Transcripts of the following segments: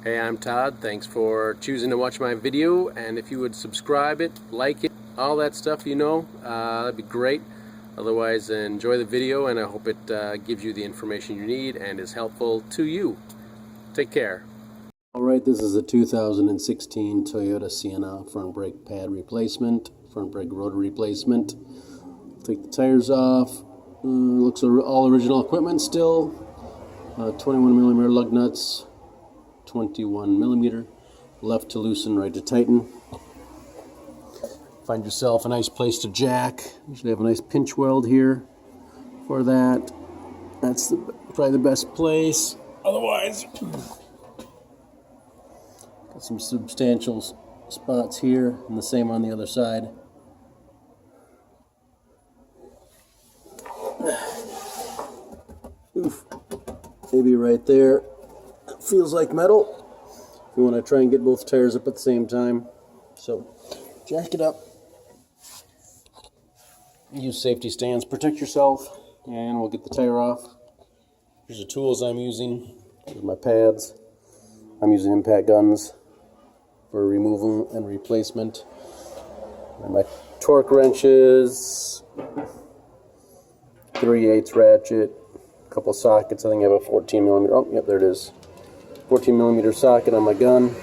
Hey, I'm Todd. Thanks for choosing to watch my video, and if you would subscribe it, like it, all that stuff, that'd be great. Otherwise, enjoy the video, and I hope it gives you the information you need and is helpful to you. Take care. Alright, this is a 2016 Toyota Sienna front brake pad replacement, front brake rotor replacement. Take the tires off. Looks all original equipment still. 21mm lug nuts. 21mm, left to loosen, right to tighten. Find yourself a nice place to jack. Usually have a nice pinch weld here for that. That's probably the best place. Otherwise, got some substantial spots here, and the same on the other side. Oof, maybe right there. Feels like metal. You want to try and get both tires up at the same time. So jack it up. Use safety stands, protect yourself, and we'll get the tire off. Here's the tools I'm using. Here's my pads. I'm using impact guns for removal and replacement. And my torque wrenches, 3/8 ratchet, a couple sockets. I think I have a 14mm. Oh, yep, there it is. 14mm socket on my gun.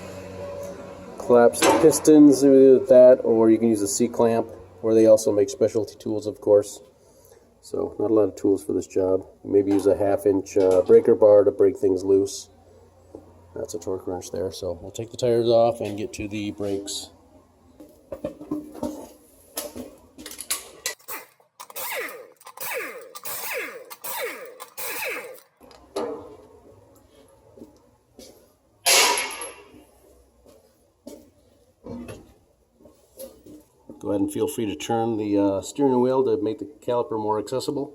Collapse the pistons with that, or you can use a C-clamp, or they also make specialty tools, of course. So not a lot of tools for this job. Maybe use a 1/2-inch breaker bar to break things loose. That's a torque wrench there. So we'll take the tires off and get to the brakes. Go ahead and feel free to turn the steering wheel to make the caliper more accessible.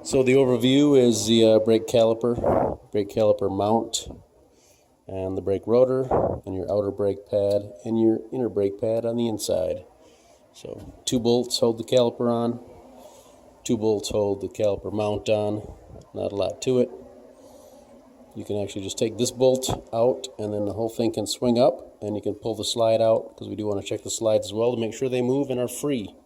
So the overview is the brake caliper mount, and the brake rotor, and your outer brake pad, and your inner brake pad on the inside. So 2 bolts hold the caliper on, 2 bolts hold the caliper mount on. Not a lot to it. You can actually just take this bolt out, and then the whole thing can swing up, and you can pull the slide out, because we do want to check the slides as well to make sure they move and are free.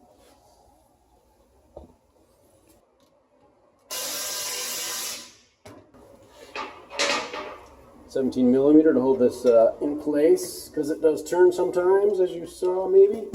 $17mm to hold this in place, because it does turn sometimes, as you saw maybe.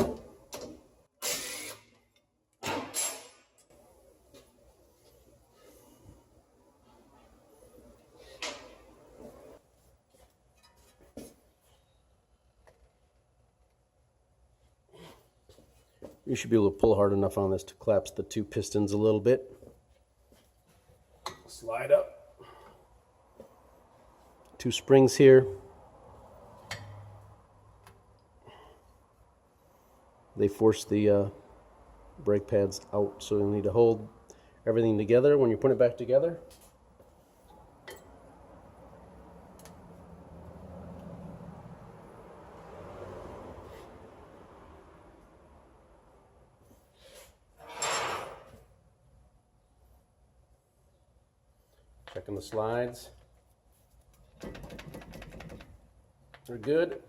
You should be able to pull hard enough on this to collapse the 2 pistons a little bit. Slide up. 2 springs here. They force the brake pads out, so you need to hold everything together when you put it back together. Checking the slides. They're good.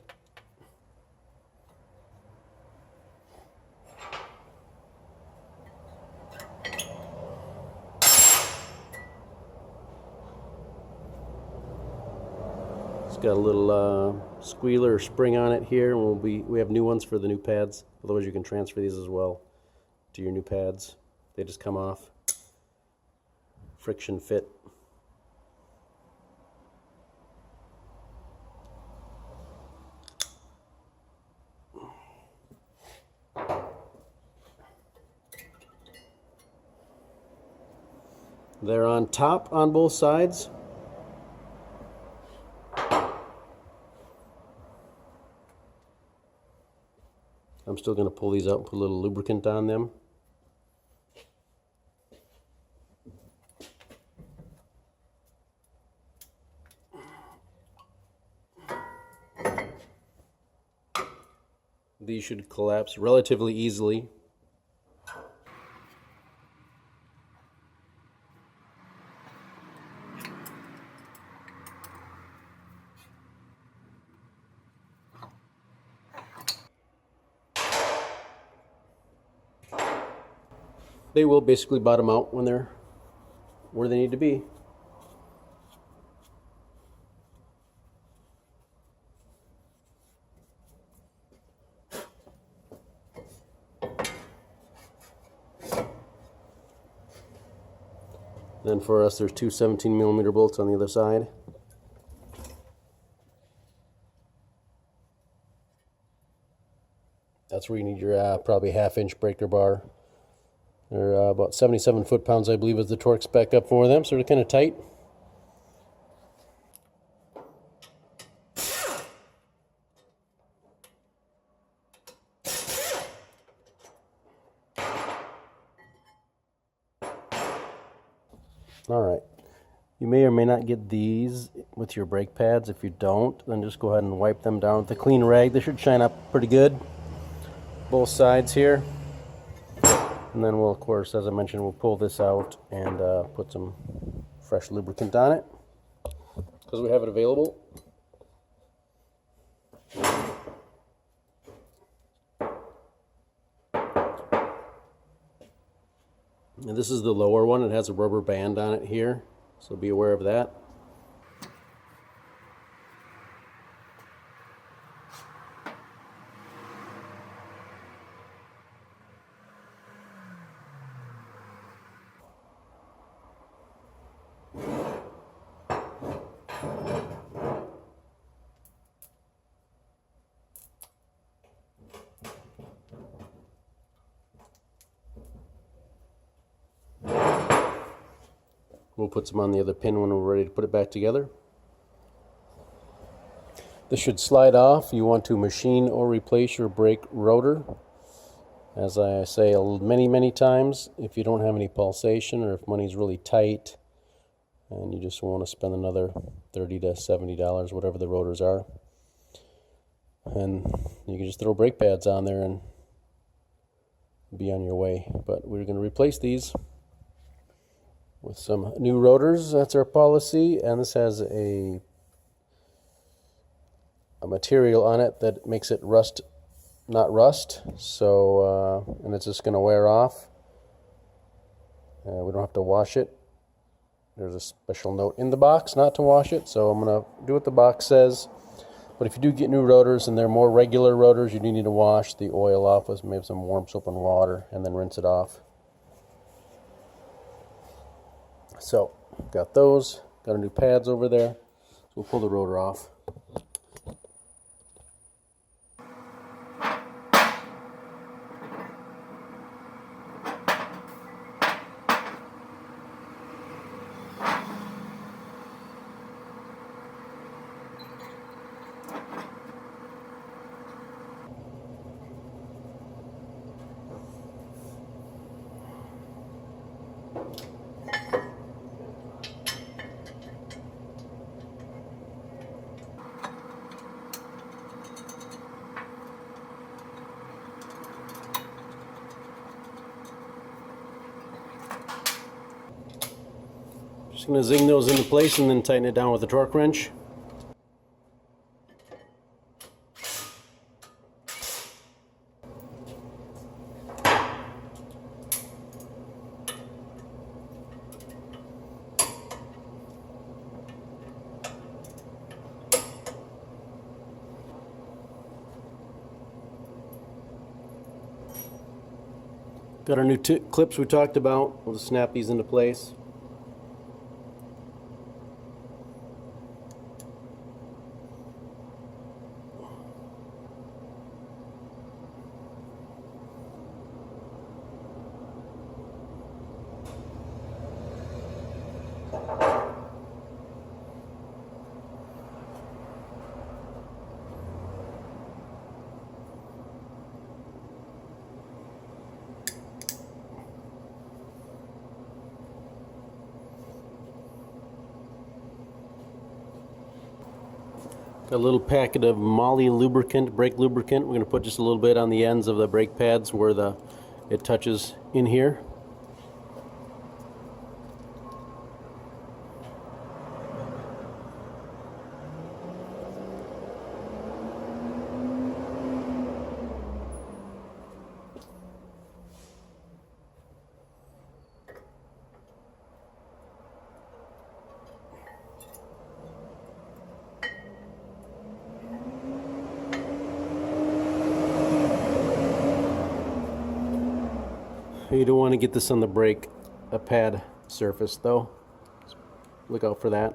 It's got a little squealer or spring on it here, and we have new ones for the new pads. Otherwise, you can transfer these as well to your new pads. They just come off. Friction fit. They're on top on both sides. I'm still going to pull these out and put a little lubricant on them. These should collapse relatively easily. they will basically bottom out when they're where they need to be. Then for us, there's two 17mm bolts on the other side. That's where you need your probably half-inch breaker bar. They're about 77 foot-pounds, I believe, is the torque spec up for them, so they're kind of tight. Alright, you may or may not get these with your brake pads. If you don't, then just go ahead and wipe them down with a clean rag. They should shine up pretty good, both sides here. And then we'll, of course, as I mentioned, we'll pull this out and put some fresh lubricant on it, because we have it available. And this is the lower one. It has a rubber band on it here, so be aware of that. We'll put some on the other pin when we're ready to put it back together. This should slide off. You want to machine or replace your brake rotor. As I say many times, if you don't have any pulsation, or if money's really tight and you just want to spend another $30 to $70, whatever the rotors are, and you can just throw brake pads on there and be on your way. But we're going to replace these with some new rotors. That's our policy, and this has a material on it that makes it not rust, so and it's just going to wear off. We don't have to wash it. There's a special note in the box not to wash it, so I'm going to do what the box says. But if you do get new rotors and they're more regular rotors, you do need to wash the oil off with maybe some warm soap and water and then rinse it off. So, got those, got our new pads over there, so we'll pull the rotor off. Just going to zing those into place and then tighten it down with a torque wrench. Got our new clips we talked about. We'll just snap these into place. Got a little packet of Moly lubricant, brake lubricant. We're going to put just a little bit on the ends of the brake pads where it touches in here. You don't want to get this on the brake pad surface though. Look out for that.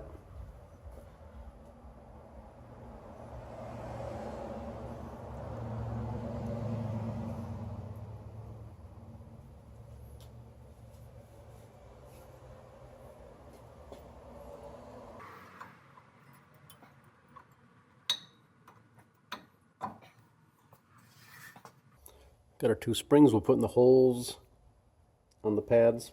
Got our two springs we'll put in the holes on the pads.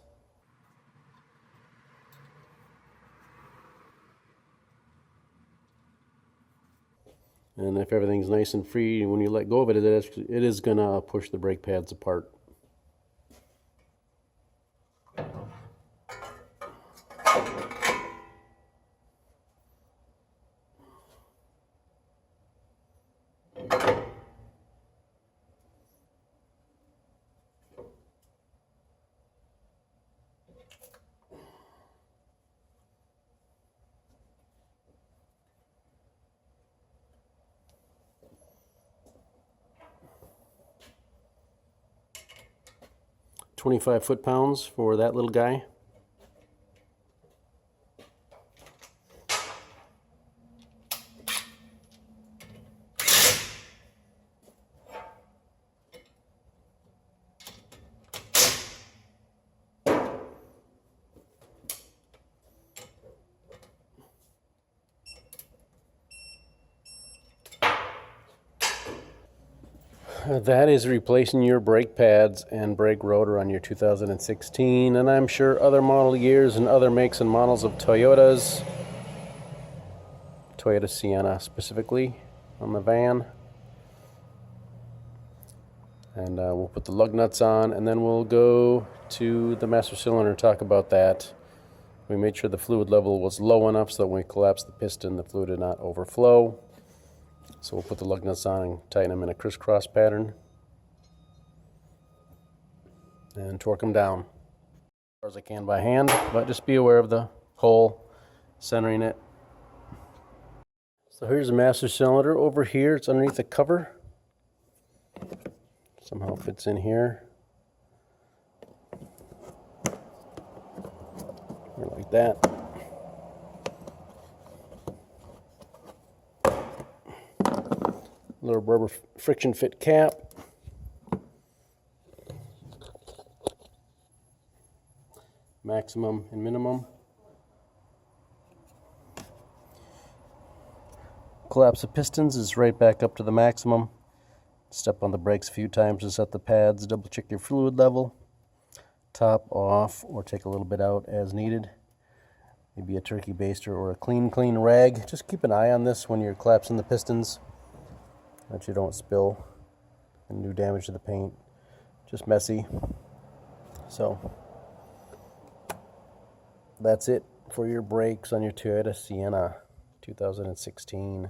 And if everything's nice and free, when you let go of it, it is going to push the brake pads apart. $25 foot-pounds for that little guy. That is replacing your brake pads and brake rotor on your 2016, and I'm sure other model years and other makes and models of Toyotas. Toyota Sienna specifically on the van. And we'll put the lug nuts on, and then we'll go to the master cylinder and talk about that. We made sure the fluid level was low enough so that when we collapse the piston, the fluid did not overflow. So we'll put the lug nuts on and tighten them in a crisscross pattern and torque them down as far as I can by hand, but just be aware of the hole centering it. So here's the master cylinder over here. It's underneath the cover. Somehow fits in here. Like that. Little rubber friction fit cap. Maximum and minimum. Collapse the pistons is right back up to the maximum. Step on the brakes a few times to set the pads. Double check your fluid level. Top off or take a little bit out as needed. Maybe a turkey baster or a clean rag. Just keep an eye on this when you're collapsing the pistons, that you don't spill and do damage to the paint. Just messy. So that's it for your brakes on your Toyota Sienna 2016.